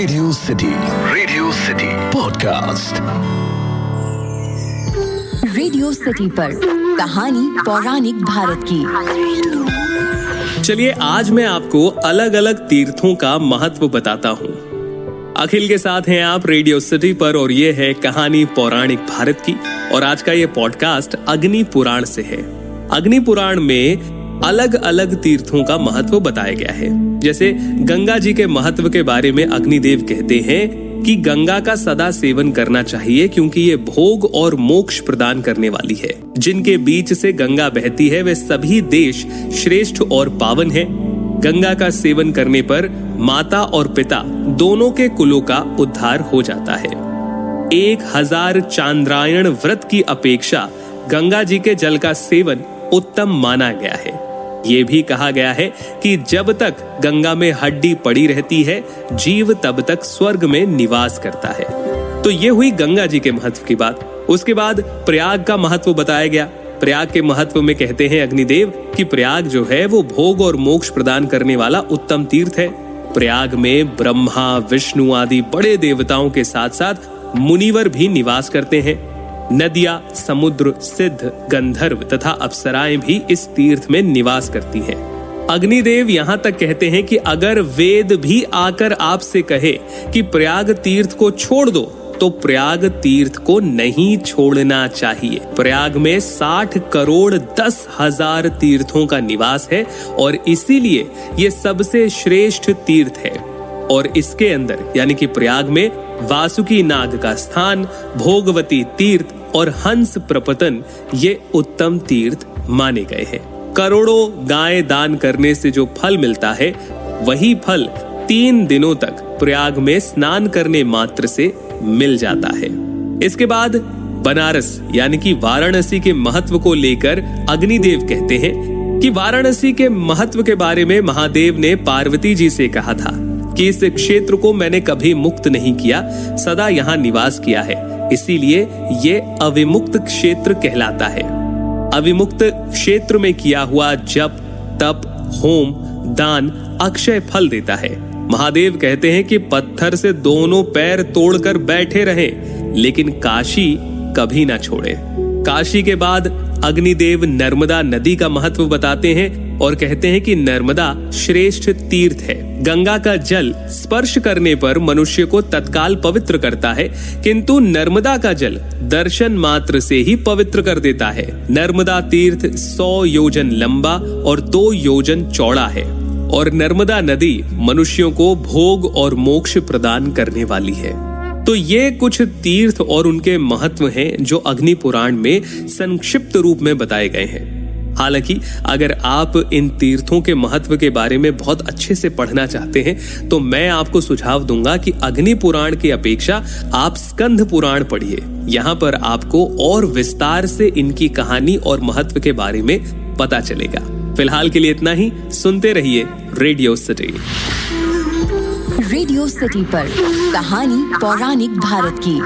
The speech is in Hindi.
Radio city podcast. Radio city पर कहानी पौराणिक भारत की। चलिए आज मैं आपको अलग अलग तीर्थों का महत्व बताता हूँ। अखिल के साथ हैं आप रेडियो सिटी पर और ये है कहानी पौराणिक भारत की। और आज का ये पॉडकास्ट अग्नि पुराण से है। अग्नि पुराण में अलग अलग तीर्थों का महत्व बताया गया है। जैसे गंगा जी के महत्व के बारे में अग्निदेव कहते हैं कि गंगा का सदा सेवन करना चाहिए क्योंकि ये भोग और मोक्ष प्रदान करने वाली है। जिनके बीच से गंगा बहती है वे सभी देश श्रेष्ठ और पावन है। गंगा का सेवन करने पर माता और पिता दोनों के कुलों का उद्धार हो जाता है। 1000 चांद्रायण व्रत की अपेक्षा गंगा जी के जल का सेवन उत्तम माना गया है। ये भी कहा गया है कि जब तक गंगा में हड्डी पड़ी रहती है जीव तब तक स्वर्ग में निवास करता है। तो ये हुई गंगा जी के महत्व की बात। उसके बाद प्रयाग का महत्व बताया गया। प्रयाग के महत्व में कहते हैं अग्निदेव कि प्रयाग जो है वो भोग और मोक्ष प्रदान करने वाला उत्तम तीर्थ है। प्रयाग में ब्रह्मा विष्णु आदि बड़े देवताओं के साथ साथ मुनिवर भी निवास करते हैं। नदियां, समुद्र, सिद्ध, गंधर्व तथा अप्सराएं भी इस तीर्थ में निवास करती हैं। अग्निदेव यहाँ तक कहते हैं कि अगर वेद भी आकर आपसे कहे कि प्रयाग तीर्थ को छोड़ दो तो प्रयाग तीर्थ को नहीं छोड़ना चाहिए। प्रयाग में 60 करोड़ 10,000 तीर्थों का निवास है और इसीलिए ये सबसे श्रेष्ठ तीर्थ है। और इसके अंदर यानी कि प्रयाग में वासुकी नाग का स्थान, भोगवती तीर्थ और हंस प्रपतन ये उत्तम तीर्थ माने गए हैं। करोड़ों गाय दान करने से जो फल मिलता है वही फल 3 दिनों तक प्रयाग में स्नान करने मात्र से मिल जाता है। इसके बाद बनारस यानी कि वाराणसी के महत्व को लेकर अग्निदेव कहते हैं कि वाराणसी के महत्व के बारे में महादेव ने पार्वती जी से कहा था कि इस क्षेत्र को मैंने कभी मुक्त नहीं किया, सदा यहाँ निवास किया है, इसीलिए ये अविमुक्त क्षेत्र कहलाता है। अविमुक्त क्षेत्र में किया हुआ जप, तप, होम, दान अक्षय फल देता है। महादेव कहते हैं कि पत्थर से दोनों पैर तोड़कर बैठे रहें, लेकिन काशी कभी ना छोड़े। काशी के बाद अग्निदेव नर्मदा नदी का महत्व बताते हैं और कहते हैं कि नर्मदा श्रेष्ठ तीर्थ है। गंगा का जल स्पर्श करने पर मनुष्य को तत्काल पवित्र करता है, किंतु नर्मदा का जल दर्शन मात्र से ही पवित्र कर देता है। नर्मदा तीर्थ 100 योजन लंबा और 2 योजन चौड़ा है और नर्मदा नदी मनुष्यों को भोग और मोक्ष प्रदान करने वाली है। तो ये कुछ तीर्थ और उनके महत्व हैं जो अग्नि पुराण में संक्षिप्त रूप में बताए गए हैं। हालांकि अगर आप इन तीर्थों के महत्व के बारे में बहुत अच्छे से पढ़ना चाहते हैं तो मैं आपको सुझाव दूंगा कि अग्नि पुराण की अपेक्षा आप स्कंध पुराण पढ़िए। यहाँ पर आपको और विस्तार से इनकी कहानी और महत्व के बारे में पता चलेगा। फिलहाल के लिए इतना ही। सुनते रहिए रेडियो सिटी। रेडियो सिटी पर कहानी पौराणिक भारत की।